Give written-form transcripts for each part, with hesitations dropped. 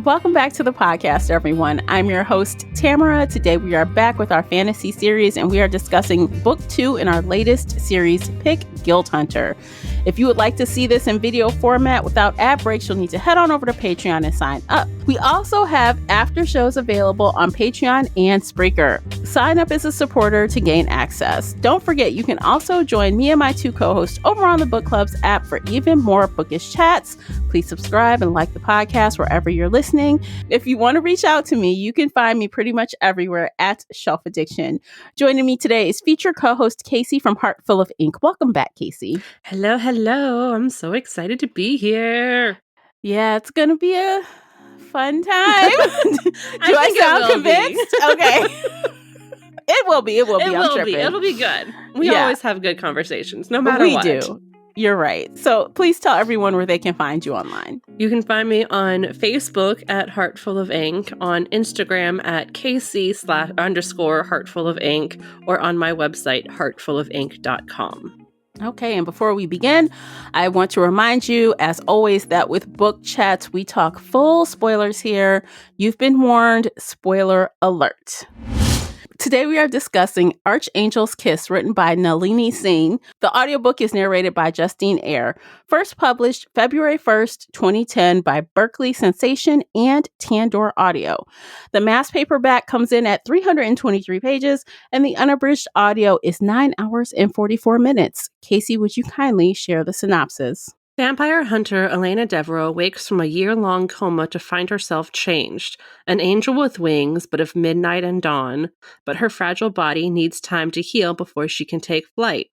Welcome back to the podcast, everyone. I'm your host, Tamara. Today we are back with our fantasy series, and we are discussing book 2 in our latest series, Pick Guild Hunter. If you would like to see this in video format without ad breaks, you'll need to head on over to Patreon and sign up. We also have after shows available on Patreon and Spreaker. Sign up as a supporter to gain access. Don't forget, you can also join me and my 2 co-hosts over on the Book Club's app for even more bookish chats. Please subscribe and like the podcast wherever you're listening. If you want to reach out to me, you can find me pretty much everywhere at Shelf Addiction. Joining me today is featured co-host Casey from Heartful of Ink. Welcome back, Casey. Hello. I'm so excited to be here. Yeah, it's going to be a fun time. Do I sound convinced? Okay. It will be. It'll be good. We always have good conversations, no matter what. We do. You're right. So please tell everyone where they can find you online. You can find me on Facebook at Heartful of Ink, on Instagram at Casey_Heartful of Ink, or on my website, heartfulofink.com. Okay, and before we begin, I want to remind you, as always, that with book chats, we talk full spoilers here. You've been warned. Spoiler alert. Today we are discussing Archangel's Kiss, written by Nalini Singh. The audiobook is narrated by Justine Eyre. First published February 1st, 2010 by Berkeley Sensation and Tandor Audio. The mass paperback comes in at 323 pages, and the unabridged audio is 9 hours and 44 minutes. Casey, would you kindly share the synopsis? Vampire hunter Elena Devereaux wakes from a year-long coma to find herself changed, an angel with wings, but of midnight and dawn, but her fragile body needs time to heal before she can take flight.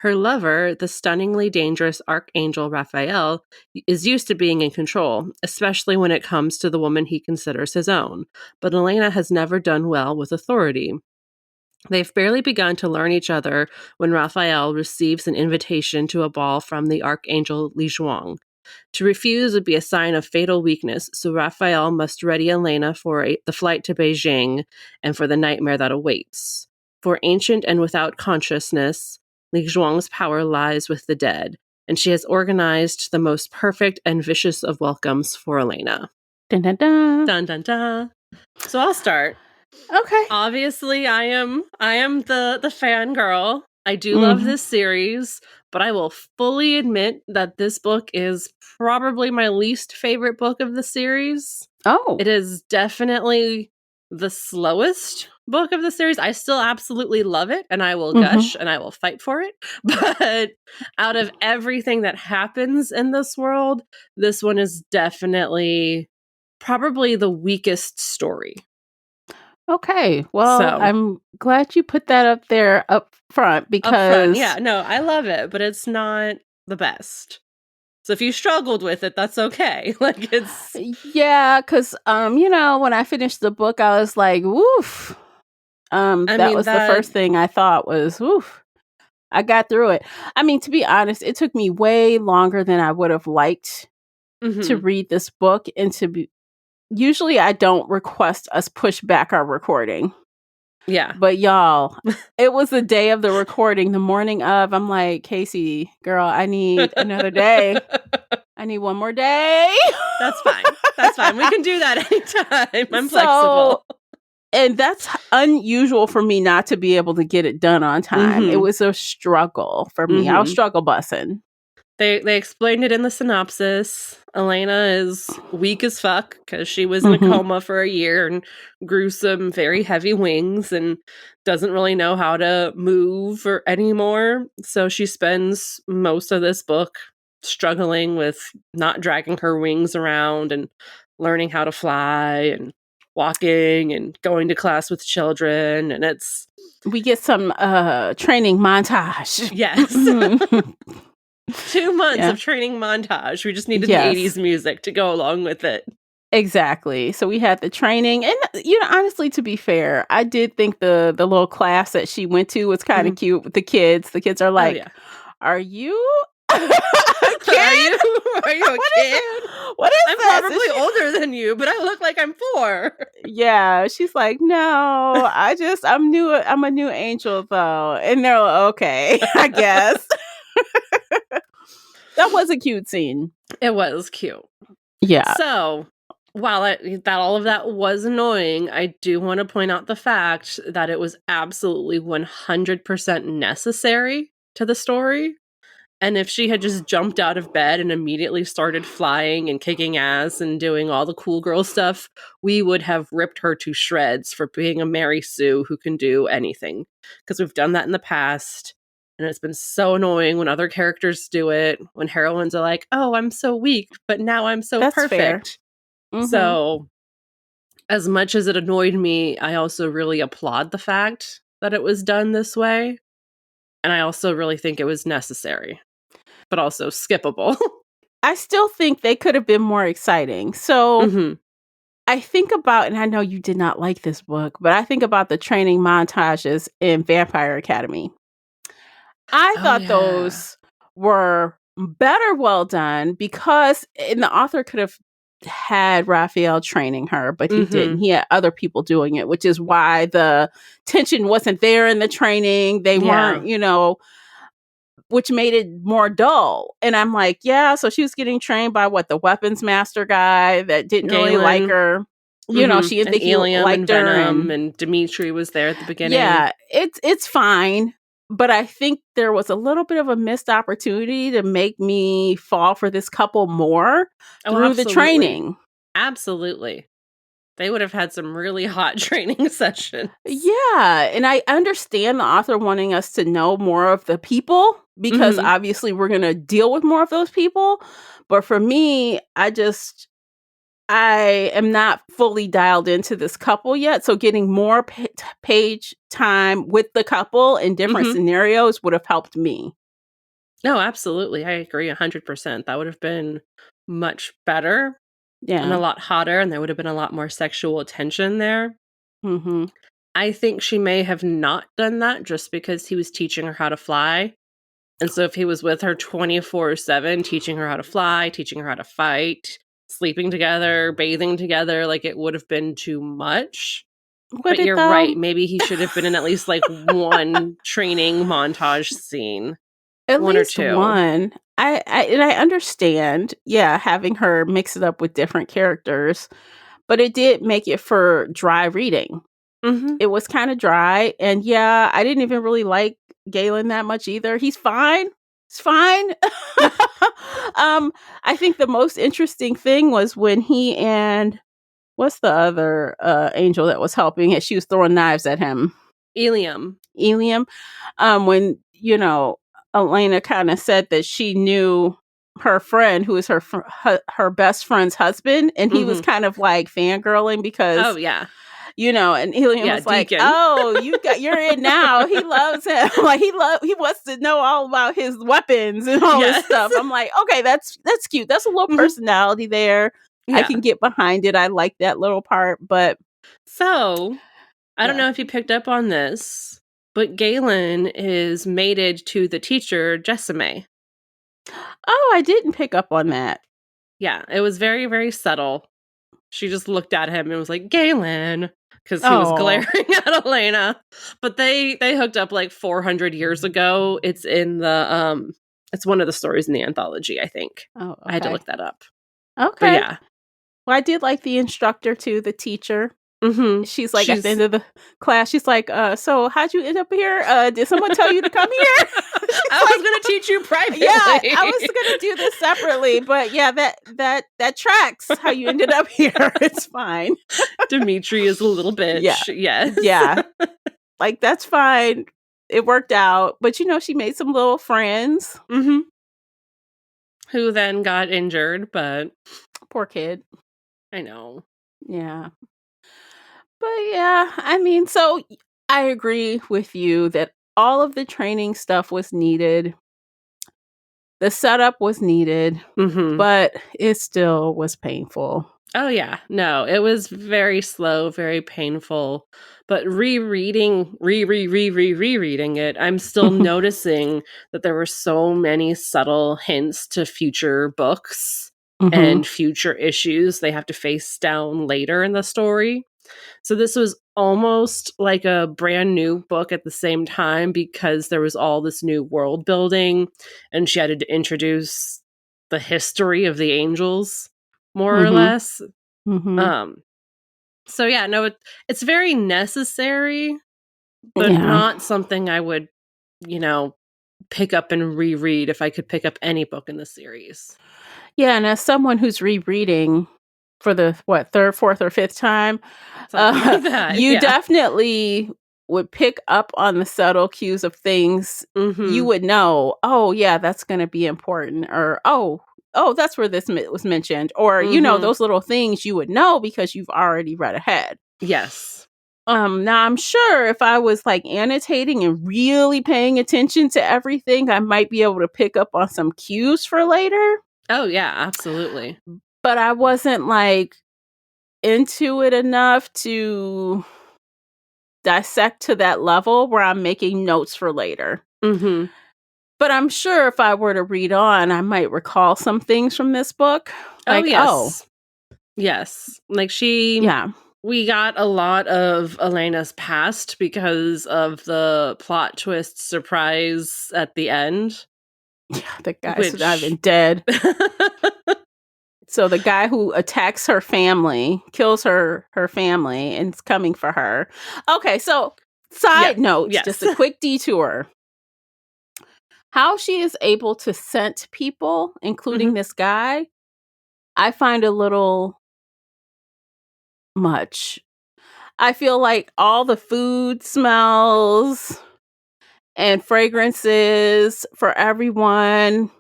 Her lover, the stunningly dangerous Archangel Raphael, is used to being in control, especially when it comes to the woman he considers his own, but Elena has never done well with authority. They've barely begun to learn each other when Raphael receives an invitation to a ball from the Archangel Li Zhuang. To refuse would be a sign of fatal weakness, so Raphael must ready Elena for the flight to Beijing and for the nightmare that awaits. For ancient and without consciousness, Li Zhuang's power lies with the dead, and she has organized the most perfect and vicious of welcomes for Elena. Dun, dun, dun. Dun, dun, dun. So I'll start. Okay. Obviously, I am the fangirl. I do love this series, but I will fully admit that this book is probably my least favorite book of the series. Oh. It is definitely the slowest book of the series. I still absolutely love it, and I will gush and I will fight for it. But out of everything that happens in this world, this one is definitely probably the weakest story. Okay, well, I'm glad you put that up there up front because... Yeah, no, I love it, but it's not the best. So if you struggled with it, that's okay. Like, it's... Yeah, because, when I finished the book, I was like, woof. The first thing I thought was, woof. I got through it. I mean, to be honest, it took me way longer than I would have liked to read this book and to be... Usually I don't request us push back our recording. Yeah. But y'all, it was the day of the recording, the morning of. I'm like, Casey, girl, I need another day. I need one more day. That's fine. We can do that anytime. I'm flexible. And that's unusual for me not to be able to get it done on time. It was a struggle for me. I was struggle bussing. They explained it in the synopsis. Elena is weak as fuck because she was in a coma for a year and grew some very heavy wings and doesn't really know how to move or anymore. So she spends most of this book struggling with not dragging her wings around and learning how to fly and walking and going to class with children. And we get some training montage. Yes. 2 months of training montage. We just needed the 80s music to go along with it. Exactly. So we had the training. And, honestly, to be fair, I did think the little class that she went to was kind of cute with the kids. The kids are like, are you a kid? Are you a kid? What is I'm this? probably older than you, but I look like I'm 4. Yeah. She's like, no, I'm new. I'm a new angel, though. And they're like, okay, I guess. That was a cute scene. It was cute. Yeah. So while that all of that was annoying, I do want to point out the fact that it was absolutely 100% necessary to the story. And if she had just jumped out of bed and immediately started flying and kicking ass and doing all the cool girl stuff, we would have ripped her to shreds for being a Mary Sue who can do anything. Because we've done that in the past. And it's been so annoying when other characters do it, when heroines are like, oh, I'm so weak, but now I'm so That's fair. perfect. Mm-hmm. So, as much as it annoyed me, I also really applaud the fact that it was done this way. And I also really think it was necessary, but also skippable. I still think they could have been more exciting. So Mm-hmm. I think about, and I know you did not like this book, but I think about the training montages in Vampire Academy. I thought those were better well done because, and the author could have had Raphael training her, but he didn't. He had other people doing it, which is why the tension wasn't there in the training. They weren't, which made it more dull. And I'm like, yeah, so she was getting trained by the weapons master guy that didn't really like her. You know, she didn't think he liked her. And Dimitri was there at the beginning. Yeah, it's fine. But I think there was a little bit of a missed opportunity to make me fall for this couple more through the training. Absolutely. They would have had some really hot training sessions. Yeah, and I understand the author wanting us to know more of the people because obviously we're going to deal with more of those people. But for me, I am not fully dialed into this couple yet. So getting more page time with the couple in different scenarios would have helped me. No, absolutely. I agree 100%. That would have been much better and a lot hotter, and there would have been a lot more sexual tension there. I think she may have not done that just because he was teaching her how to fly. And so if he was with her 24/7, teaching her how to fly, teaching her how to fight, sleeping together, bathing together, like it would have been too much. But you're right. Maybe he should have been in at least like one training montage scene. At one least or two. one. I understand, having her mix it up with different characters, but it did make it for dry reading. It was kind of dry, and I didn't even really like Galen that much either. He's fine. It's fine. I think the most interesting thing was when he and what's the other angel that was helping it? She was throwing knives at him. Eliam. When, Elena kind of said that she knew her friend, who is her best friend's husband, and he was kind of like fangirling because, and Eliam was like, Deacon. "Oh, you're in now." He loves him. Like he wants to know all about his weapons and all this stuff. I'm like, okay, that's cute. That's a little personality there. I can get behind it. I like that little part, but so I don't know if you picked up on this, but Galen is mated to the teacher, Jessime. Oh, I didn't pick up on that. Yeah, it was very, very subtle. She just looked at him and was like, Galen, because he was glaring at Elena. But they hooked up like 400 years ago. It's in the, it's one of the stories in the anthology, I think. Oh, okay. I had to look that up. Okay. But yeah. Well, I did like the instructor too, the teacher. She's like, at the end of the class, she's like, so how'd you end up here? Did someone tell you to come here? I was going to teach you privately. Yeah, I was going to do this separately, but that tracks how you ended up here. It's fine. Dimitri is a little bitch. Yes. Yeah. Like, that's fine. It worked out. But, she made some little friends. Who then got injured, but... Poor kid. I know. Yeah. But so I agree with you that all of the training stuff was needed. The setup was needed, but it still was painful. Oh, yeah. No, it was very slow, very painful. But rereading it, I'm still noticing that there were so many subtle hints to future books and future issues they have to face down later in the story. So this was almost like a brand new book at the same time because there was all this new world building and she had to introduce the history of the angels, more or less. Mm-hmm. So yeah, no, it's very necessary, but not something I would, pick up and reread if I could pick up any book in the series. Yeah, and as someone who's rereading for the third, fourth, or fifth time, Something like that, you yeah. definitely would pick up on the subtle cues of things. You would know, oh yeah, that's going to be important, or oh, that's where this was mentioned, or those little things you would know because you've already read ahead. Yes. Now I'm sure if I was like annotating and really paying attention to everything, I might be able to pick up on some cues for later. Oh yeah, absolutely. But I wasn't like into it enough to dissect to that level where I'm making notes for later. Mm-hmm. But I'm sure if I were to read on, I might recall some things from this book. Like, Yes. Like yeah. We got a lot of Elena's past because of the plot twist surprise at the end. Yeah, the guy's driving dead. So the guy who attacks her family, kills her family, and is coming for her. Okay, so side notes, just a quick detour. How she is able to scent people, including this guy, I find a little much. I feel like all the food smells and fragrances for everyone.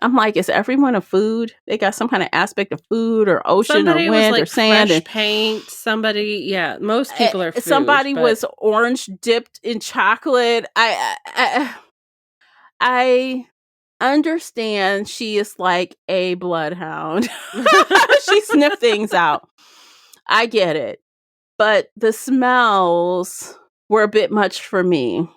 I'm like, is everyone a food? They got some kind of aspect of food or ocean somebody or wind was like or sand fresh paint. Somebody, most people are food. Somebody was orange dipped in chocolate. I understand she is like a bloodhound. She sniffed things out. I get it. But the smells were a bit much for me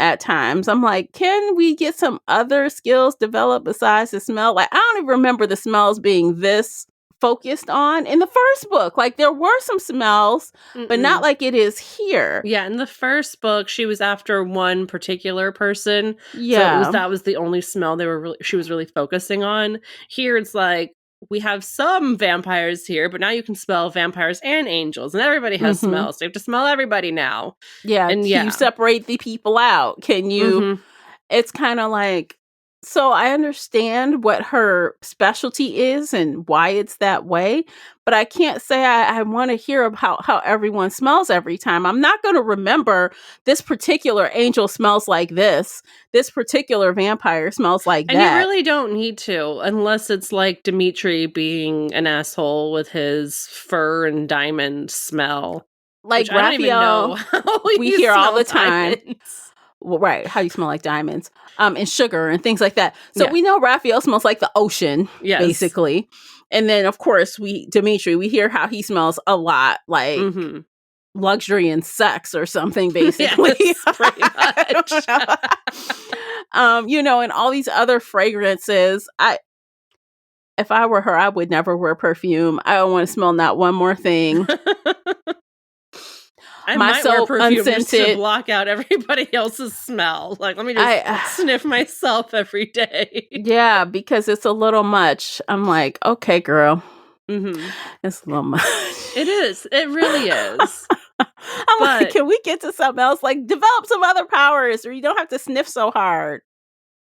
at times. I'm like, can we get some other skills developed besides the smell? Like, I don't even remember the smells being this focused on in the first book. Like, there were some smells, but not like it is here. Yeah, in the first book, she was after one particular person. Yeah. So that was the only smell she was really focusing on. Here it's like, we have some vampires here, but now you can smell vampires and angels, and everybody has smells. So you have to smell everybody now. Yeah. And can you separate the people out? Can you? It's kind of like, so I understand what her specialty is and why it's that way, but I can't say I want to hear about how everyone smells every time. I'm not going to remember this particular angel smells like this particular vampire smells like that. And you really don't need to, unless it's like Dimitri being an asshole with his fur and diamond smell. Like Raphael, we hear all the time. Well, right, how you smell like diamonds, and sugar and things like that. So we know Raphael smells like the ocean, basically. And then, of course, Dimitri, we hear how he smells a lot like luxury and sex or something, basically. Yes, pretty much. And all these other fragrances. If I were her, I would never wear perfume. I don't want to smell not one more thing. I might wear perfume just to block out everybody else's smell. Like, let me just sniff myself every day. Yeah, because it's a little much. I'm like, okay, girl. It's a little much. It is. It really is. I'm like, can we get to something else? Like, develop some other powers, or you don't have to sniff so hard.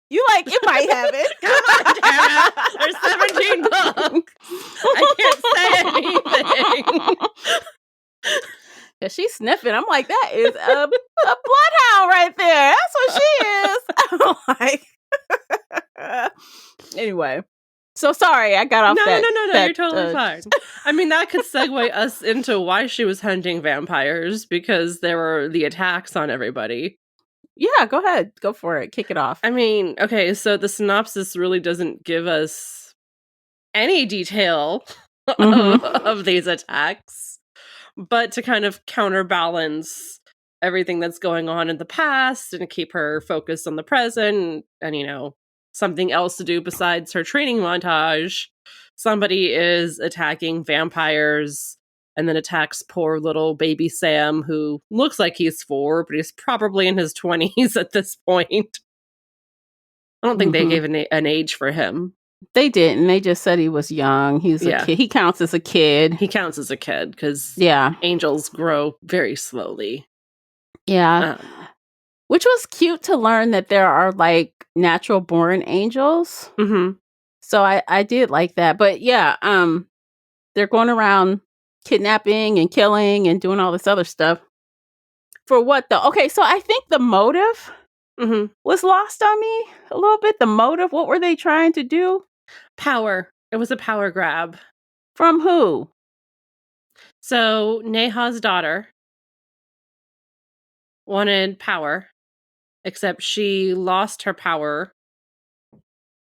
You like, it might have it. Come on, Tara. There's 17 books. I can't say anything. Yeah, she's sniffing. I'm like, that is a bloodhound right there. That's what she is. I'm like, anyway. So sorry, I got off that. No, you're totally fine. I mean, that could segue us into why she was hunting vampires, because there were the attacks on everybody. Yeah, go ahead. Go for it. Kick it off. I mean, okay, so the synopsis really doesn't give us any detail of these attacks. But to kind of counterbalance everything that's going on in the past and keep her focused on the present and, something else to do besides her training montage, somebody is attacking vampires and then attacks poor little baby Sam, who looks like he's 4, but he's probably in his 20s at this point. I don't think they gave an age for him. They didn't. They just said he was young. He's a Yeah. kid. He counts as a kid. He counts as a kid because Yeah. angels grow very slowly. Yeah. Which was cute to learn that there are like natural born angels. Mm-hmm. So I did like that. But yeah, they're going around kidnapping and killing and doing all this other stuff. For what though? Okay, so I think the motive was lost on me a little bit. The motive, what were they trying to do? Power. It was a power grab. From who? So Neha's daughter wanted power, except she lost her power.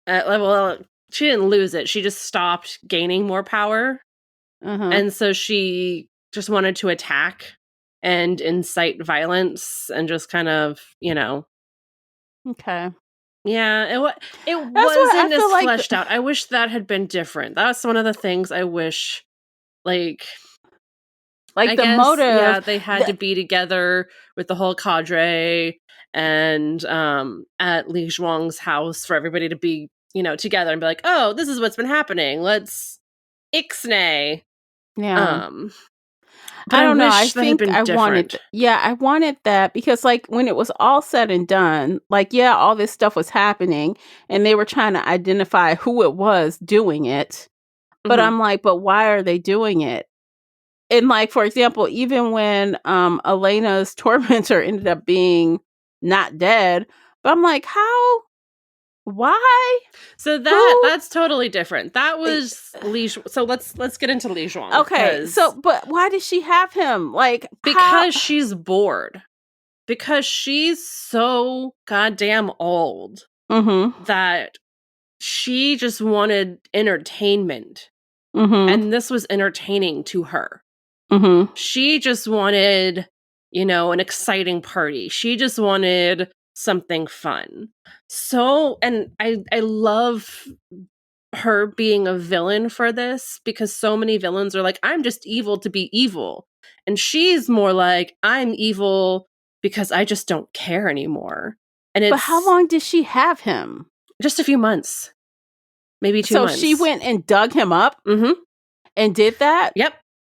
Well, she didn't lose it. She just stopped gaining more power. And so she just wanted to attack and incite violence and just kind of, Okay. Yeah, it wasn't as like fleshed out. I wish that had been different. That's one of the things I wish, like I the guess, motive. yeah, they had to be together with the whole cadre and at Li Zhuang's house for everybody to be, together and be like, oh, this is what's been happening. Let's ixnay. Yeah. But I don't know. I wish that had think been I different. I wanted that because like when it was all said and done, like, yeah, all this stuff was happening and they were trying to identify who it was doing it. But I'm like, but why are they doing it? And like, for example, even when Elena's tormentor ended up being not dead, but I'm like, how? Why? So that's totally different. That was Li. So let's get into Li Zhuang. Okay. So, but why did she have him? Like, because she's bored. Because she's so goddamn old that she just wanted entertainment. And this was entertaining to her. She just wanted, an exciting party. She just wanted something fun. So, and I love her being a villain for this because so many villains are like, I'm just evil to be evil. And she's more like, I'm evil because I just don't care anymore. And but how long did she have him? Just a few months. Maybe 2 months. So she went and dug him up? And did that? Yep.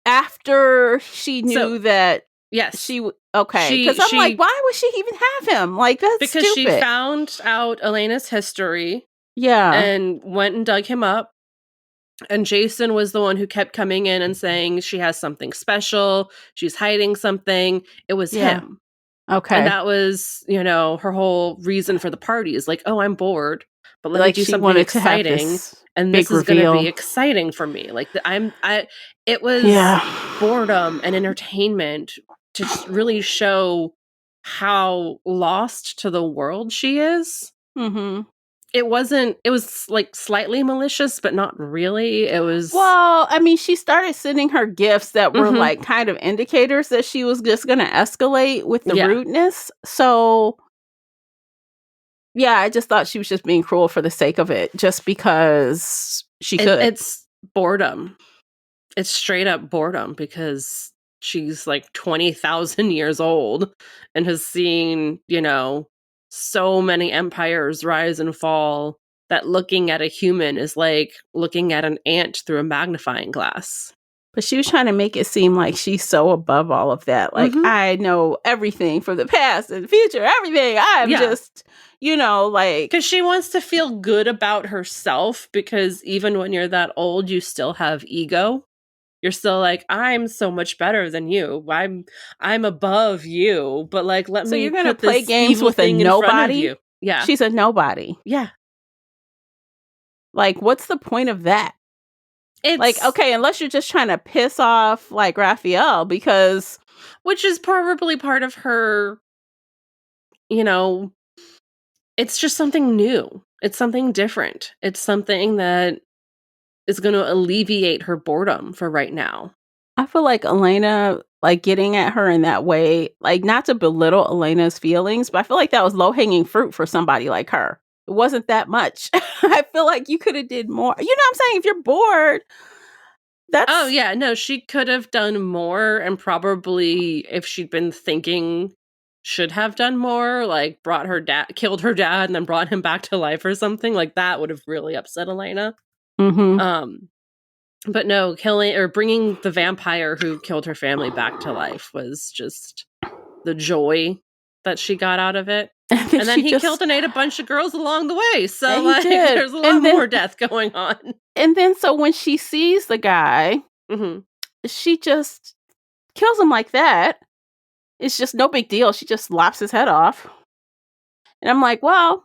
After she knew that yes. okay. Because I'm like, why would she even have him? Like, that's because stupid. She found out Elena's history. Yeah. And went and dug him up. And Jason was the one who kept coming in and saying she has something special. She's hiding something. It was him. Okay. And that was, her whole reason for the party is like, oh, I'm bored, but let me do something exciting. And this is going to be exciting for me. Like it was boredom and entertainment to really show how lost to the world she is. It was like slightly malicious, but not really. It was. Well, I mean, she started sending her gifts that were like kind of indicators that she was just going to escalate with the rudeness. So, yeah, I just thought she was just being cruel for the sake of it, just because she could. It's boredom. It's straight up boredom because she's like 20,000 years old and has seen, so many empires rise and fall that looking at a human is like looking at an ant through a magnifying glass. But she was trying to make it seem like she's so above all of that. Like, I know everything from the past and the future, everything. I'm just, like. Because she wants to feel good about herself because even when you're that old, you still have ego. You're still like, I'm so much better than you. I'm above you. But like, let me. So you're gonna play games with a nobody? Yeah, she's a nobody. Yeah. Like, what's the point of that? It's like, okay, unless you're just trying to piss off like Raphael, because which is probably part of her. It's just something new. It's something different. It's something that is going to alleviate her boredom for right now. I feel like Elena, like getting at her in that way, like not to belittle Elena's feelings, but I feel like that was low-hanging fruit for somebody like her. It wasn't that much. I feel like you could have did more. You know what I'm saying? If you're bored, that's... Oh, yeah. No, she could have done more, and probably if she'd been thinking should have done more, like killed her dad and then brought him back to life or something. Like that would have really upset Elena. Mm-hmm. But no, killing or bringing the vampire who killed her family back to life was just the joy that she got out of it. And then he killed and ate a bunch of girls along the way. So like there's a lot more death going on. And then so when she sees the guy, she just kills him like that. It's just no big deal. She just lops his head off. And I'm like, well,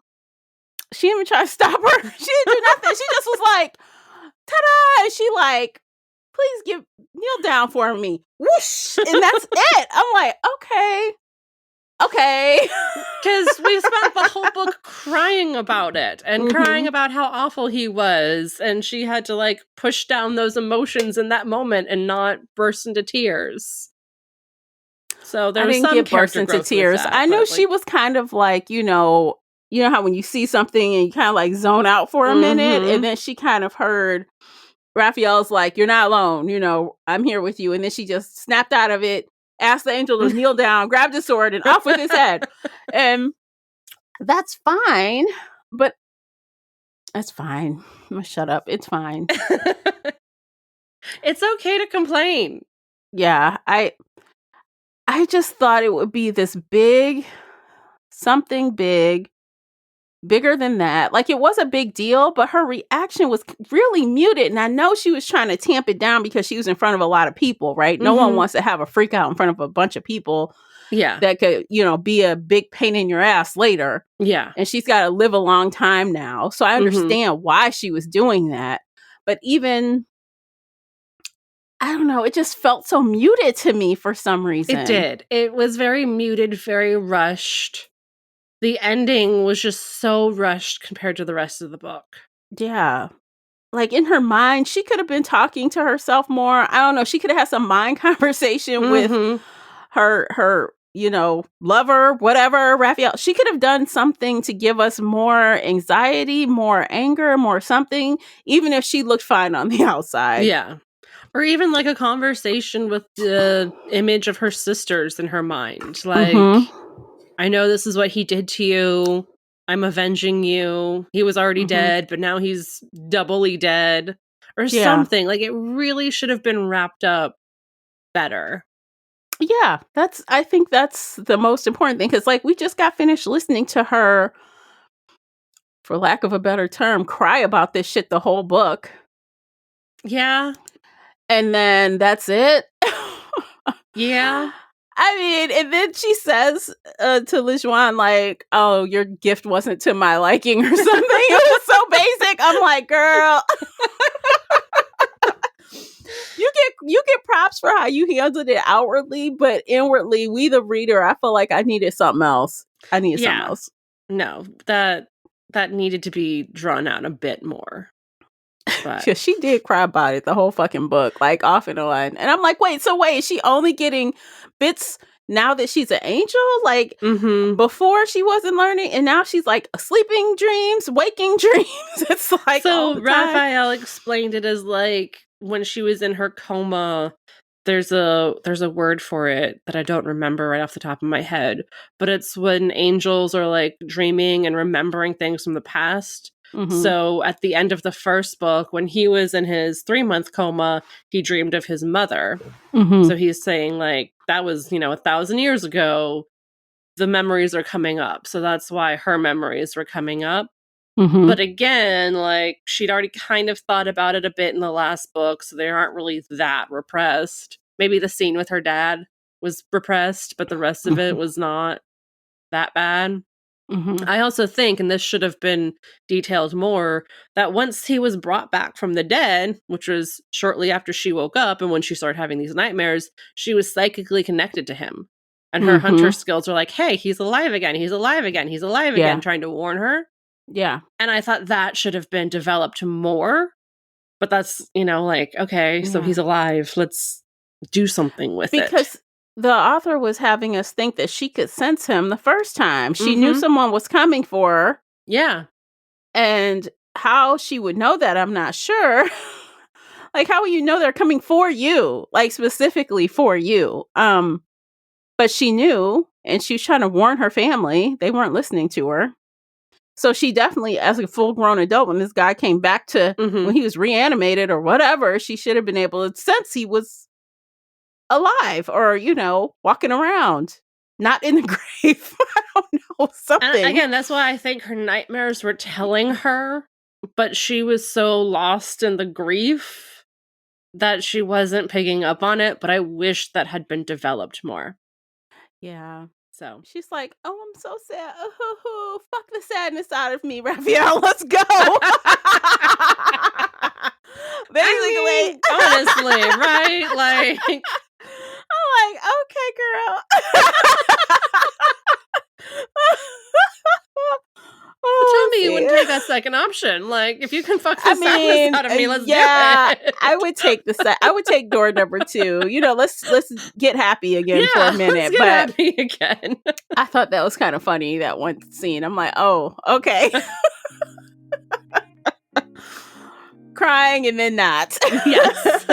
she didn't even try to stop her. She didn't do nothing. She just was like, ta-da! And she like, please kneel down for me. Whoosh! And that's it. I'm like, okay. Because we spent the whole book crying about it and crying about how awful he was. And she had to like push down those emotions in that moment and not burst into tears. So there was some character burst into tears. I know she was kind of like, you know how when you see something and you kind of like zone out for a minute, and then she kind of heard Raphael's like, you're not alone, I'm here with you. And then she just snapped out of it, asked the angel to kneel down, grabbed his sword, and off with his head. And that's fine, but that's fine. I'm gonna shut up. It's fine. It's okay to complain. Yeah, I just thought it would be this something bigger than that. Like, it was a big deal, but her reaction was really muted. And I know she was trying to tamp it down because she was in front of a lot of people, right? No one wants to have a freak out in front of a bunch of people. Yeah. That could, be a big pain in your ass later. Yeah. And she's got to live a long time now. So I understand why she was doing that. But even, I don't know, it just felt so muted to me for some reason. It did. It was very muted, very rushed. The ending was just so rushed compared to the rest of the book. Yeah. Like, in her mind, she could have been talking to herself more. I don't know. She could have had some mind conversation with her, lover, whatever, Raphael. She could have done something to give us more anxiety, more anger, more something, even if she looked fine on the outside. Yeah. Or even like a conversation with the image of her sisters in her mind. Like, I know this is what he did to you. I'm avenging you. He was already dead, but now he's doubly dead. Or something. Like, it really should have been wrapped up better. Yeah, I think that's the most important thing. Because, like, we just got finished listening to her, for lack of a better term, cry about this shit the whole book. Yeah. And then that's it. Yeah. I mean, and then she says to LeJuan, like, oh, your gift wasn't to my liking or something. It was so basic. I'm like, girl. You get props for how you handled it outwardly, but inwardly, we the reader, I feel like I needed something else. Something else. No, that needed to be drawn out a bit more. But yeah, she did cry about it the whole fucking book, like off and on. And I'm like, wait, is she only getting bits now that she's an angel? Like, before she wasn't learning, and now she's like sleeping dreams, waking dreams. It's like, so Raphael explained it as like when she was in her coma. There's a word for it that I don't remember right off the top of my head, but it's when angels are like dreaming and remembering things from the past. So at the end of the first book, when he was in his 3-month coma, he dreamed of his mother. So he's saying like, that was, 1,000 years ago, the memories are coming up. So that's why her memories were coming up. But again, like, she'd already kind of thought about it a bit in the last book, so they aren't really that repressed. Maybe the scene with her dad was repressed, but the rest of it was not that bad. I also think, and this should have been detailed more, that once he was brought back from the dead, which was shortly after she woke up and when she started having these nightmares, she was psychically connected to him. And her hunter skills were like, hey, he's alive again, he's alive again, he's alive again, trying to warn her. Yeah. And I thought that should have been developed more. But that's, like, okay, so he's alive. Let's do something with it. Because the author was having us think that she could sense him the first time. She knew someone was coming for her. Yeah. And how she would know that, I'm not sure. Like, how will you know they're coming for you? Like, specifically for you? But she knew, and she was trying to warn her family. They weren't listening to her. So she definitely, as a full-grown adult, when this guy came back to when he was reanimated or whatever, she should have been able to sense he was alive or, walking around, not in the grave. I don't know, something. And again, that's why I think her nightmares were telling her, but she was so lost in the grief that she wasn't picking up on it, but I wish that had been developed more. Yeah. So she's like, "Oh, I'm so sad. Fuck the sadness out of me, Raphael. Let's go." Basically, honestly, right? Like, I'm like, okay, girl. Tell me you wouldn't take that second option. Like, if you can fuck the sadness out of me, let's do it. I would take I would take door number 2. Let's get happy again for a minute. Let's get happy again. I thought that was kind of funny, that one scene. I'm like, oh, okay. Crying and then not. Yes.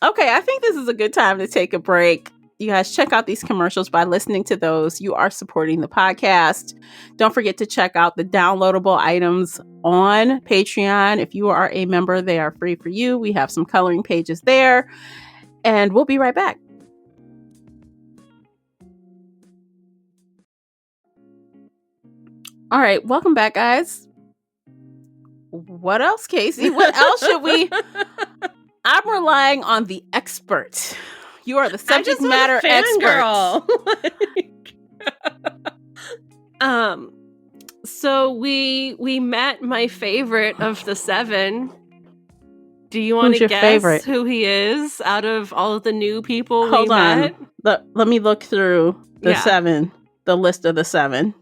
Okay, I think this is a good time to take a break. You guys check out these commercials. By listening to those, you are supporting the podcast. Don't forget to check out the downloadable items on Patreon. If you are a member, they are free for you. We have some coloring pages there, and we'll be right back. All right, welcome back, guys. What else, Casey? What else should we... I'm relying on the expert. You are the subject matter expert. So we met my favorite of the 7. Do you want to guess who he is out of all of the new people we met? Let me look through the 7, the list of the 7.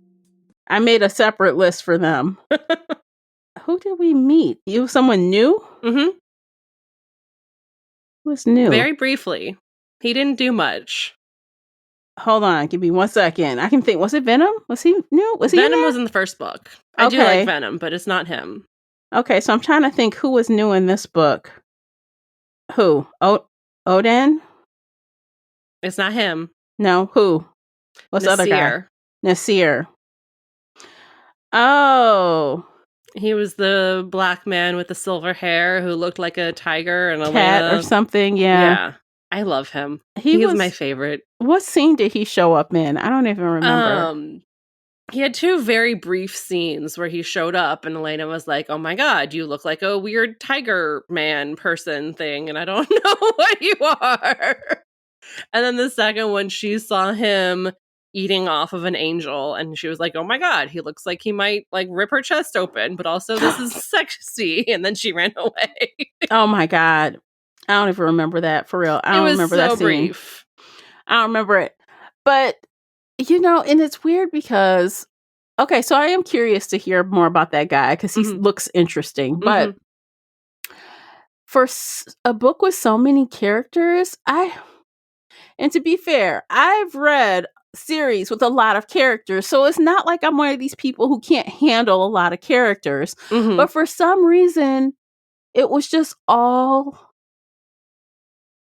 I made a separate list for them. Who did we meet? Someone new? Mm-hmm. Who's new? Very briefly. He didn't do much. Hold on, give me 1 second. I can think. Was it Venom? Was he new? Venom was in the first book. I do like Venom, but it's not him. Okay, so I'm trying to think who was new in this book. Who? Odin? It's not him. No, who? What's the other guy? Nasir. Oh. He was the black man with the silver hair who looked like a tiger and a cat or something. Yeah. I love him. He was my favorite. What scene did he show up in? I don't even remember. He had 2 very brief scenes where he showed up and Elena was like, "Oh my god, you look like a weird tiger man person thing and I don't know what you are." And then the second one, she saw him eating off of an angel and she was like, "Oh my god, he looks like he might like rip her chest open, but also this is sexy." And then she ran away. Oh my god. I don't even remember that, for real. I don't remember that scene. Brief. I don't remember it. But, and it's weird because, okay, so I am curious to hear more about that guy because he looks interesting. But for a book with so many characters, and to be fair, I've read series with a lot of characters, so it's not like I'm one of these people who can't handle a lot of characters. But for some reason, it was just all...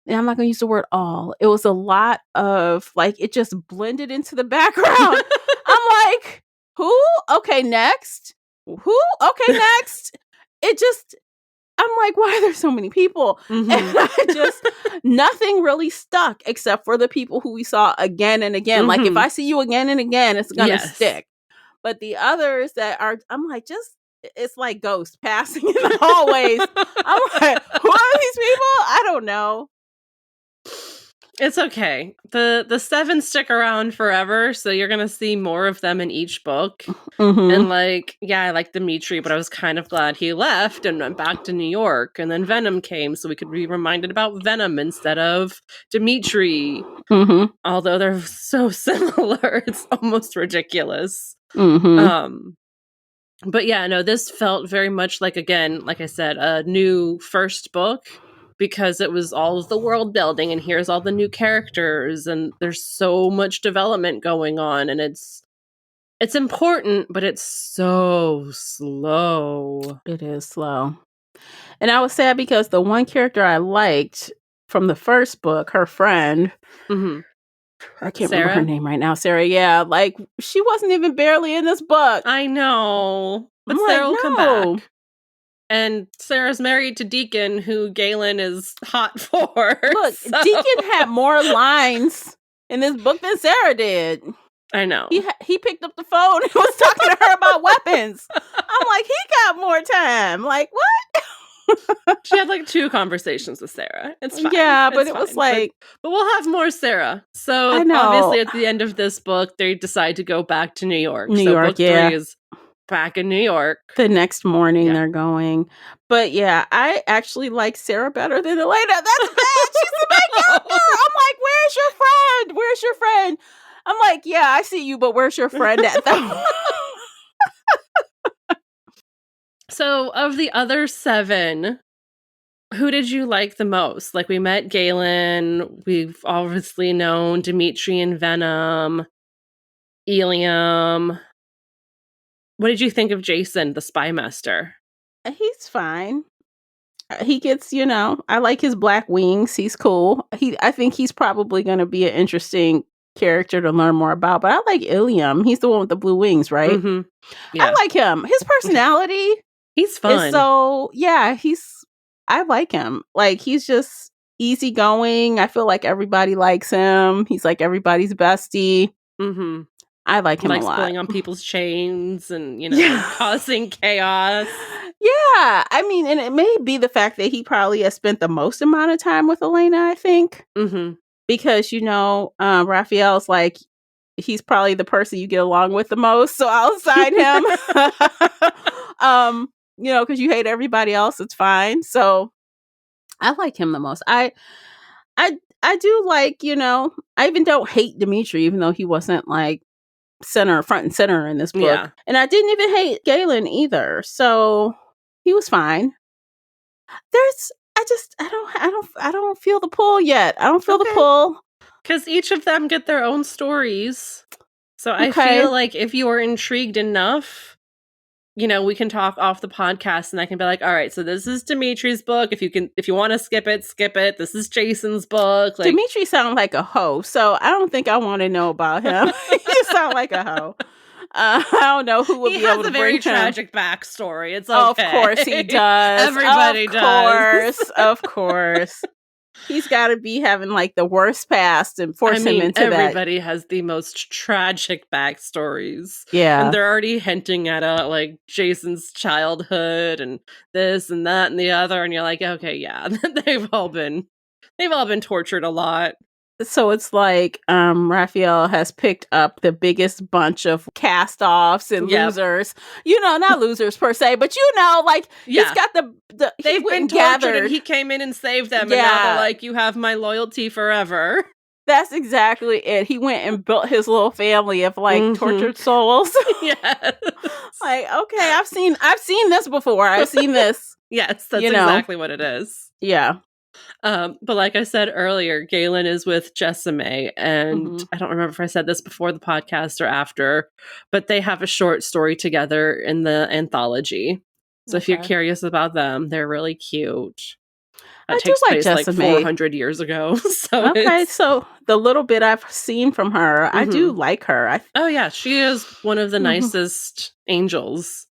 And I'm not going to use the word all. It was a lot of, like, it just blended into the background. I'm like, who? Okay, next. Who? Okay, next. I'm like, why are there so many people? And nothing really stuck except for the people who we saw again and again. Like, if I see you again and again, it's going to stick. But the others I'm like, it's like ghosts passing in the hallways. I'm like, who are these people? I don't know. It's okay. The 7 stick around forever, so you're gonna see more of them in each book. And I like Dimitri, but I was kind of glad he left and went back to New York. And then Venom came, so we could be reminded about Venom instead of Dimitri. Although they're so similar, it's almost ridiculous. But yeah, no, this felt very much like, again, like I said, a new first book. Because it was all of the world building and here's all the new characters and there's so much development going on and it's important, but it's so slow. It is slow. And I was sad because the one character I liked from the first book, her friend, I can't remember her name right now. Sarah, yeah. Like, she wasn't even barely in this book. I know. But Sarah will come back. And Sarah's married to Deacon, who Galen is hot for. Look, Deacon had more lines in this book than Sarah did. I know. He picked up the phone and was talking to her about weapons. I'm like, he got more time. Like, what? She had like 2 conversations with Sarah. It's fine. Yeah, but it was like... But we'll have more Sarah. So I know. Obviously at the end of this book, they decide to go back to New York. Book 3 is back in New York. The next morning they're going. But yeah, I actually like Sarah better than Elena. That's bad. She's the main character. I'm like, where's your friend? Where's your friend? I'm like, yeah, I see you, but where's your friend at though? So of the other 7, who did you like the most? Like, we met Galen. We've obviously known Dimitri and Venom, Eliam. What did you think of Jason, the spy master? He's fine. He gets, I like his black wings. He's cool. I think he's probably going to be an interesting character to learn more about. But I like Ilium. He's the one with the blue wings, right? Mm-hmm. Yeah. I like him. His personality. He's fun. I like him. Like, he's just easygoing. I feel like everybody likes him. He's like everybody's bestie. Mm-hmm. I like him a lot. Likes pulling on people's chains and, causing chaos. Yeah. I mean, and it may be the fact that he probably has spent the most amount of time with Elena, I think. Mm-hmm. Because, Raphael's like, he's probably the person you get along with the most. So I'll sign him. Because you hate everybody else. It's fine. So I like him the most. I do like, I even don't hate Dimitri, even though he wasn't like front and center in this book. Yeah. And I didn't even hate Galen either. So he was fine. I don't feel the pull yet. I don't feel the pull. Because each of them get their own stories. So I feel like if you are intrigued enough, we can talk off the podcast and I can be like, all right, so this is Dimitri's book. If you want to skip it, skip it. This is Jason's book. Like, Dimitri sounds like a hoe, so I don't think I want to know about him. He just sounds like a hoe. I don't know who would be able to bring him. He has a very tragic backstory. It's okay. Of course he does. Everybody does. Of course. He's got to be having like the worst past and force him into that. Everybody has the most tragic backstories. Yeah. And they're already hinting at like Jason's childhood and this and that and the other. And you're like, okay, yeah, they've all been tortured a lot. So it's like Raphael has picked up the biggest bunch of cast-offs and losers. Not losers per se, but he's got they've been tortured and he came in and saved them. And now they're like, you have my loyalty forever. That's exactly it. He went and built his little family of tortured souls. Yes. Like, okay, I've seen this before. I've seen this. Yes, that's exactly what it is. Yeah. But like I said earlier, Galen is with Jessame, and I don't remember if I said this before the podcast or after, but they have a short story together in the anthology. So if you're curious about them, they're really cute. It takes place like 400 years ago. So the little bit I've seen from her, I do like her. Oh yeah, she is one of the nicest angels.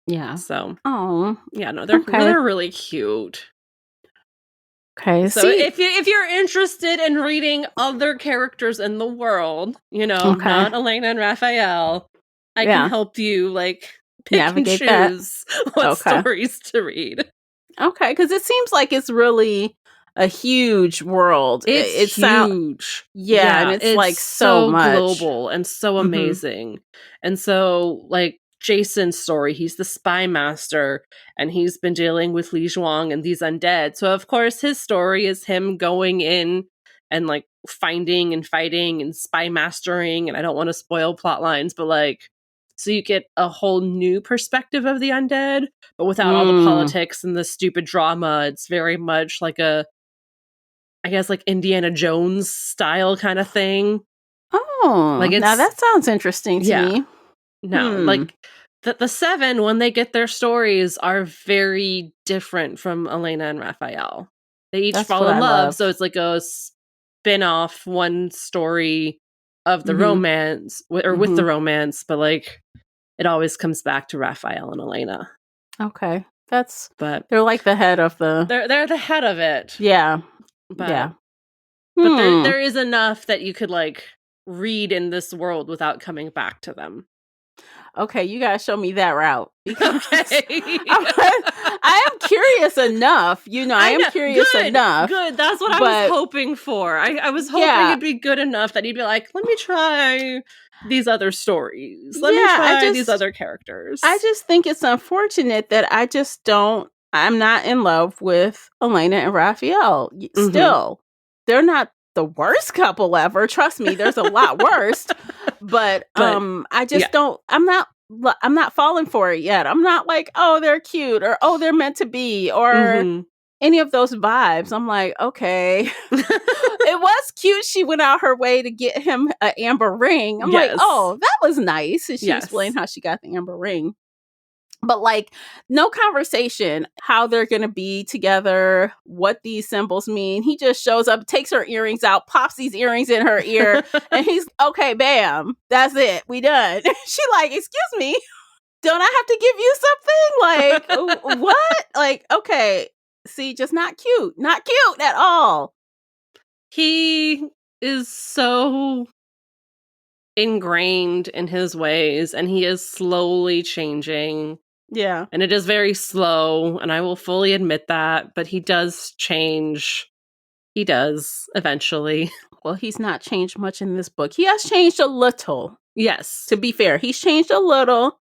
Yeah. So. Oh. Yeah, no, they're really cute. Okay. So if you're interested in reading other characters in the world, not Elena and Raphael, I can help you pick navigate and choose what stories to read. Okay, because it seems like it's really a huge world. It's huge. Yeah, and it's like so much global and so amazing. And so Jason's story, he's the spy master and he's been dealing with Li Zhuang and these undead. So of course his story is him going in and finding and fighting and spy mastering, and I don't want to spoil plot lines, but so you get a whole new perspective of the undead, but without all the politics and the stupid drama. It's very much like Indiana Jones style kind of thing. Oh, now that sounds interesting to me. No, the 7, when they get their stories, are very different from Elena and Raphael. They each fall in love, so it's like a spin-off one story of the Mhm. romance, or with the Mhm. romance, but like it always comes back to Raphael and Elena. Okay. But They're like the head of the... they're the head of it. Yeah. But Yeah. but there is enough that you could like read in this world without coming back to them. Okay, you gotta show me that route. Because Okay. I am curious enough. You know, I am curious enough. Good. That's what I was hoping for. I was hoping it'd be good enough that you'd be like, let me try these other stories. Let me try these other characters. I just think it's unfortunate that I'm not in love with Elena and Raphael. Still, they're not the worst couple ever. Trust me, there's a lot worse. But I just don't. I'm not falling for it yet. I'm not like, oh, they're cute, or oh, they're meant to be, or any of those vibes. I'm like, okay. It was cute. She went out her way to get him an amber ring. I'm like, oh, that was nice. And she explained how she got the amber ring. But like, no conversation, how they're going to be together, what these symbols mean. He just shows up, takes her earrings out, pops these earrings in her ear, and he's, okay, bam, that's it. We done. She like, excuse me, don't I have to give you something? Like, what? Like, okay, see, just not cute. Not cute at all. He is so ingrained in his ways, and he is slowly changing. Yeah. And it is very slow, and I will fully admit that, but he does change. He does, eventually. Well, he's not changed much in this book. He has changed a little. Yes. To be fair, he's changed a little,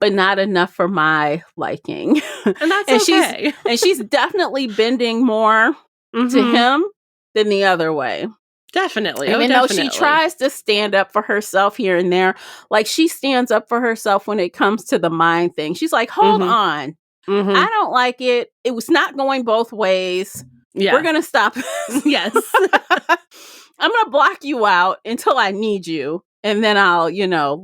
but not enough for my liking. And that's okay. She's definitely bending more to him than the other way. Definitely. Even though she tries to stand up for herself here and there, like she stands up for herself when it comes to the mind thing. She's like, hold on. I don't like it. It was not going both ways. Yeah. We're going to stop. Yes. I'm going to block you out until I need you. And then I'll,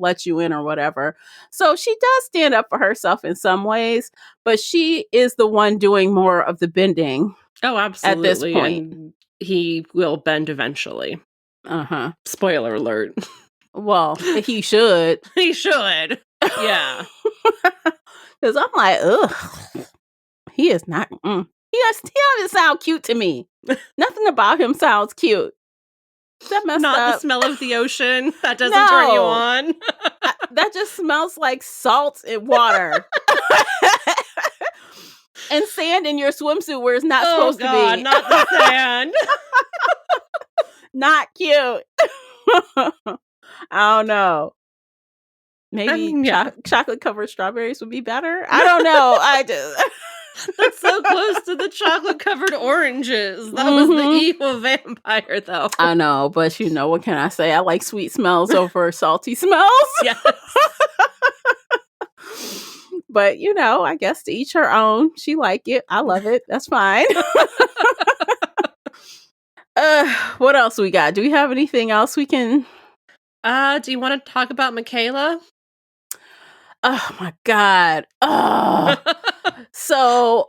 let you in or whatever. So she does stand up for herself in some ways, but she is the one doing more of the bending. Oh, absolutely. At this point. And he will bend eventually. Spoiler alert. Well, he should. He should. Yeah. Because I'm like, ugh. He is not. He doesn't sound cute to me. Nothing about him sounds cute. Is that messed Not up? The smell of the ocean. That doesn't turn you on. That just smells like salt and water. And sand in your swimsuit where it's not supposed to be. Not the sand. Not cute. I don't know. Maybe chocolate covered strawberries would be better. I don't know. That's so close to the chocolate covered oranges. That was the evil vampire, though. I know, but what can I say? I like sweet smells over salty smells. Yes. But, I guess to each her own. She like it. I love it. That's fine. What else we got? Do we have anything else we can... Do you want to talk about Michaela? Oh, my God. Oh. So,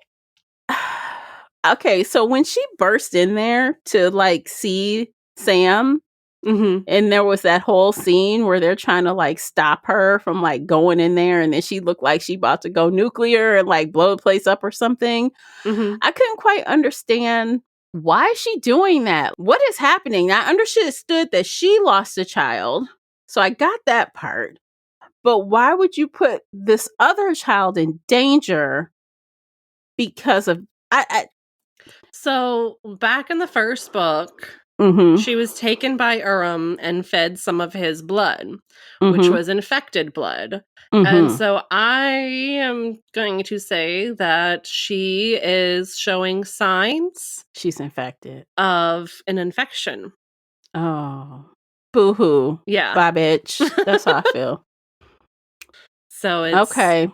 okay. So when she burst in there to, see Sam... And there was that whole scene where they're trying to stop her from going in there, and then she looked like she about to go nuclear and blow the place up or something. I couldn't quite understand, why is she doing that? What is happening? I understood that she lost a child, so I got that part. But why would you put this other child in danger because of So back in the first book, she was taken by Urim and fed some of his blood, which was infected blood. And so I am going to say that she is showing signs. She's infected. Of an infection. Oh. Boo-hoo. Yeah. Bye, bitch. That's how I feel. So it's... Okay.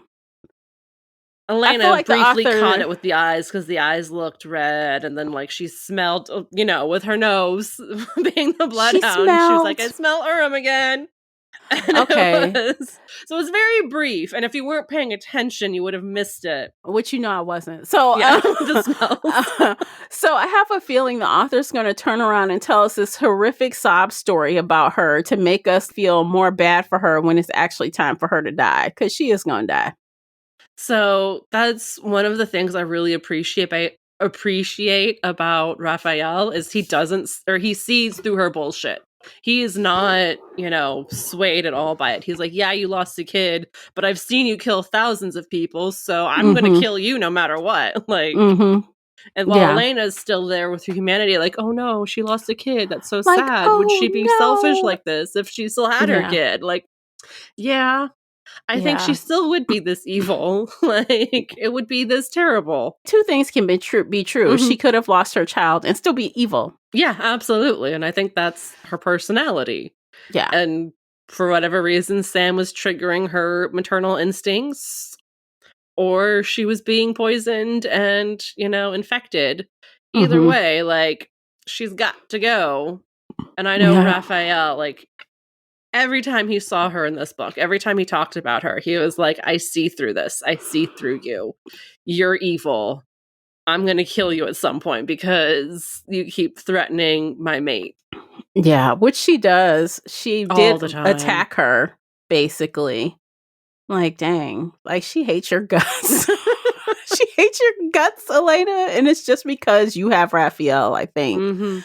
Elena briefly caught it with the eyes because the eyes looked red, and then she smelled, with her nose being the bloodhound. She was like, I smell Urim again. Okay. So it was very brief. And if you weren't paying attention, you would have missed it. Which I wasn't. So, Yeah, the smells. So I have a feeling the author's going to turn around and tell us this horrific sob story about her to make us feel more bad for her when it's actually time for her to die, because she is going to die. So that's one of the things I really appreciate about Raphael is he sees through her bullshit. He is not, swayed at all by it. He's like, yeah, you lost a kid, but I've seen you kill thousands of people, so I'm going to kill you no matter what. Like, and while Elena's still there with her humanity, like, oh no, she lost a kid. That's so like, sad. Would she be selfish like this if she still had her kid? Like, yeah. I think she still would be this evil. Like, it would be this terrible. Two things can be true. She could have lost her child and still be evil. Yeah, absolutely. And I think that's her personality. Yeah. And for whatever reason, Sam was triggering her maternal instincts, or she was being poisoned and, infected. Either way, like, she's got to go. And I know Raphael, like, every time he saw her in this book, every time he talked about her, he was like, I see through this. I see through you. You're evil. I'm going to kill you at some point because you keep threatening my mate. Yeah, which she does. She did attack her, basically. Like, dang. Like, she hates your guts. She hates your guts, Elena. And it's just because you have Raphael, I think.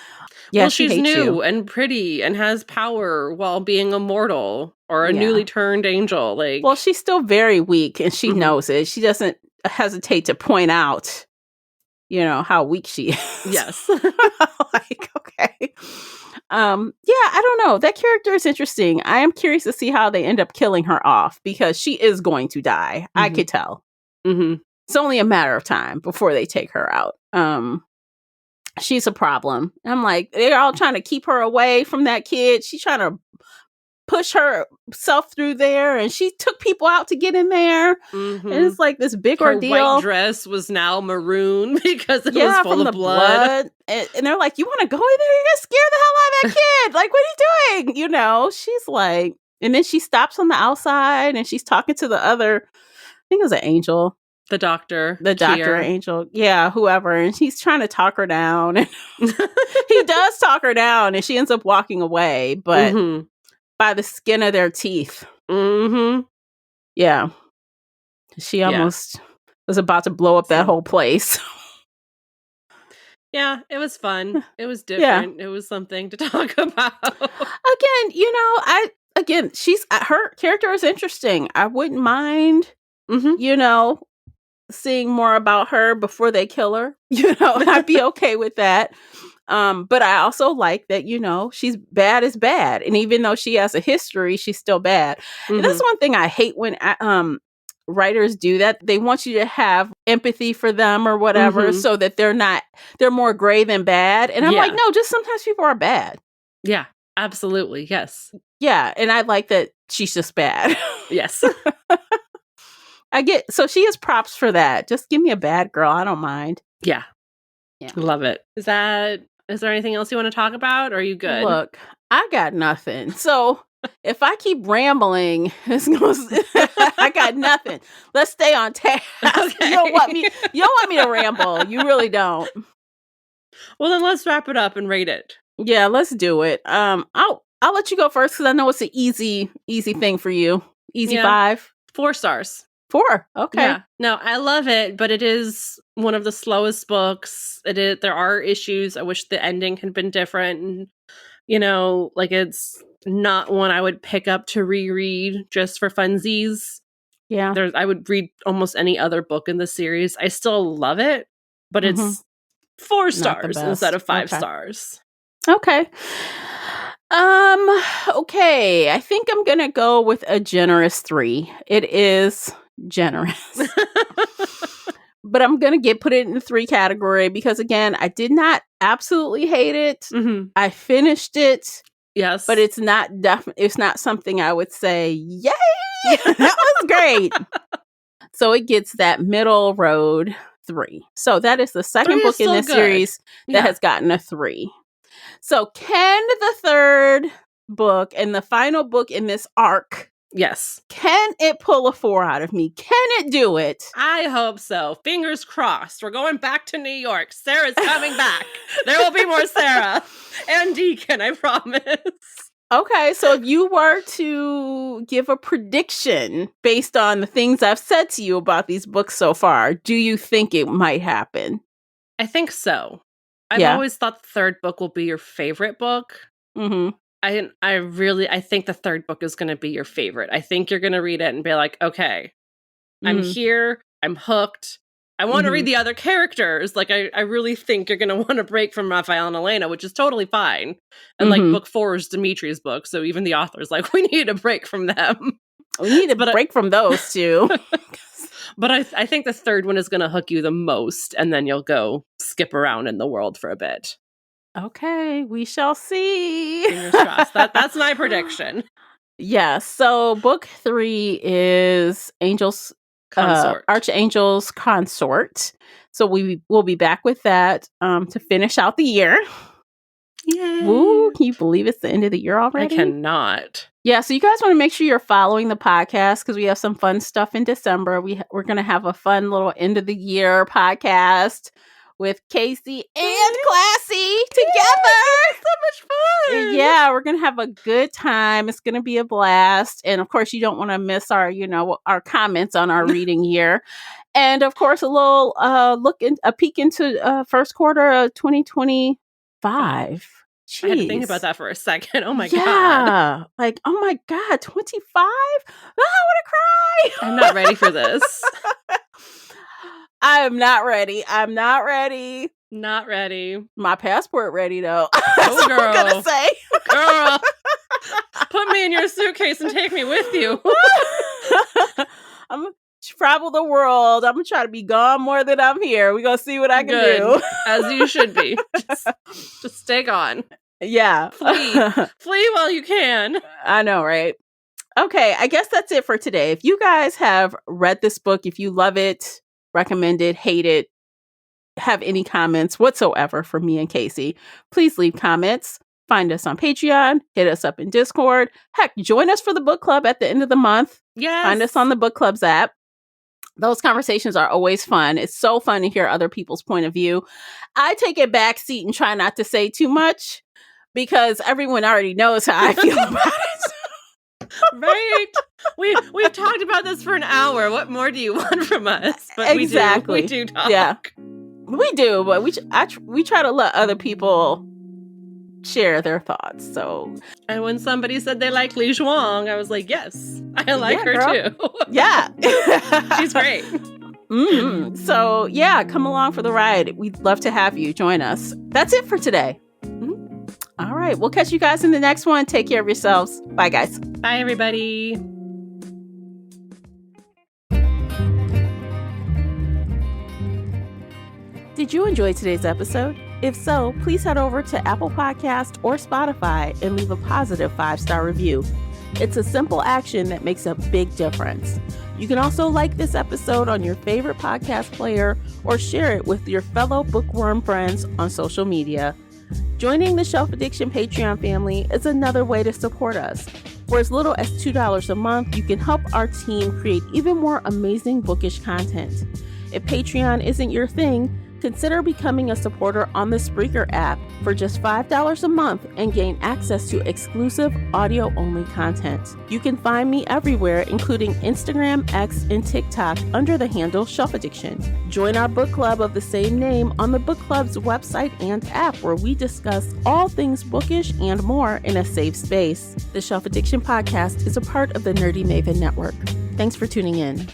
Yeah, well, she's new and pretty and has power while being immortal or a newly turned angel. Like, well, she's still very weak and she knows it. She doesn't hesitate to point out, how weak she is. Yes. Like, okay. I don't know. That character is interesting. I am curious to see how they end up killing her off because she is going to die. I could tell. It's only a matter of time before they take her out. She's a problem. I'm like, they're all trying to keep her away from that kid. She's trying to push herself through there, and she took people out to get in there. And it's like this big ordeal. Her white dress was now maroon because it was full of blood. And they're like, you want to go in there? You're going to scare the hell out of that kid. Like, what are you doing? She's like, and then she stops on the outside and she's talking to the other, I think it was an angel. The doctor, Angel. Yeah, whoever. And he's trying to talk her down. And he does talk her down and she ends up walking away, but by the skin of their teeth. Yeah. She almost was about to blow up that whole place. Yeah, it was fun. It was different. It was something to talk about. Again, her character is interesting. I wouldn't mind, seeing more about her before they kill her. I'd be okay with that. But I also like that, she's bad as bad. And even though she has a history, she's still bad. And that's one thing I hate when writers do that. They want you to have empathy for them or whatever so that they're more gray than bad. And I'm like, no, just sometimes people are bad. Yeah, absolutely. Yes. Yeah. And I like that she's just bad. Yes. So she has props for that. Just give me a bad girl. I don't mind. Yeah. Love it. Is there anything else you want to talk about? Or are you good? Look, I got nothing. So if I keep rambling, I got nothing. Let's stay on task. Okay. You don't want me to ramble. You really don't. Well, then let's wrap it up and rate it. Yeah, let's do it. I'll let you go first because I know it's an easy thing for you. Easy 5. 4 stars. 4. Okay. Yeah. No, I love it, but it is one of the slowest books. There are issues. I wish the ending had been different. And, it's not one I would pick up to reread just for funsies. Yeah. I would read almost any other book in the series. I still love it, but it's 4 stars instead of 5 stars. Okay. Okay. I think I'm going to go with a generous 3. It is generous. But I'm going to put it in the 3 category because, again, I did not absolutely hate it. I finished it. Yes. But it's not it's not something I would say, yay, that was great. So it gets that middle road 3. So that is the second book in this series that has gotten a 3. So can the third book and the final book in this arc, Yes. can it pull a 4 out of me? Can it do it? I hope so. Fingers crossed. We're going back to New York. Sarah's coming back. There will be more Sarah and Deacon, I promise. Okay, so if you were to give a prediction based on the things I've said to you about these books so far, do you think it might happen? I think so. I've always thought the third book will be your favorite book. Mm-hmm. I think the third book is going to be your favorite. I think you're going to read it and be like, okay, I'm here. I'm hooked. I want to read the other characters. Like, I really think you're going to want to break from Raphael and Elena, which is totally fine. And like book 4 is Dimitri's book. So even the author's like, we need a break from them. We need a break from those two. But I think the third one is going to hook you the most. And then you'll go skip around in the world for a bit. Okay, we shall see. Fingers crossed. That's my prediction. Yeah, so book 3 is Archangel's Consort. So we will be back with that to finish out the year. Yay. Woo, can you believe it's the end of the year already? I cannot. Yeah, so you guys want to make sure you're following the podcast because we have some fun stuff in December. We're going to have a fun little end of the year podcast with Casey and Classy together. So much fun. Yeah, we're going to have a good time. It's going to be a blast. And of course, you don't want to miss our comments on our reading year. And of course, a little a peek into first quarter of 2025. Jeez. I had to think about that for a second. Oh my God. Yeah. Like, oh my God, 25? I want to cry. I'm not ready for this. I'm not ready. Not ready. My passport ready though. Oh, That's girl. what I'm gonna say. Girl, put me in your suitcase and take me with you. I'm gonna travel the world. I'm gonna try to be gone more than I'm here. We're gonna see what I can do. As you should be. Just stay gone. Yeah. Flee while you can. I know, right? Okay, I guess that's it for today. If you guys have read this book, if you love it, recommend it, hate it, have any comments whatsoever for me and Casey, please leave comments. Find us on Patreon, hit us up in Discord. Heck, join us for the book club at the end of the month. Yes. Find us on the book clubs app. Those conversations are always fun. It's so fun to hear other people's point of view. I take a back seat and try not to say too much because everyone already knows how I feel about it. Right. We've talked about this for an hour. What more do you want from us? But exactly. We do talk. Yeah, we do, but we try to let other people share their thoughts. So, and when somebody said they like Li Zhuang, I was like, yes, I like her girl. too. Yeah, she's great. Mm-hmm. So yeah, come along for the ride. We'd love to have you join us. That's it for today. Mm-hmm. All right, we'll catch you guys in the next one. Take care of yourselves. Bye, guys. Bye, everybody. Did you enjoy today's episode? If so, please head over to Apple Podcast or Spotify and leave a positive 5-star review. It's a simple action that makes a big difference. You can also like this episode on your favorite podcast player or share it with your fellow bookworm friends on social media. Joining the Shelf Addiction Patreon family is another way to support us. For as little as $2 a month, you can help our team create even more amazing bookish content. If Patreon isn't your thing, consider becoming a supporter on the Spreaker app for just $5 a month and gain access to exclusive audio-only content. You can find me everywhere, including Instagram, X, and TikTok under the handle Shelf Addiction. Join our book club of the same name on the book club's website and app, where we discuss all things bookish and more in a safe space. The Shelf Addiction podcast is a part of the Nerdy Maven Network. Thanks for tuning in.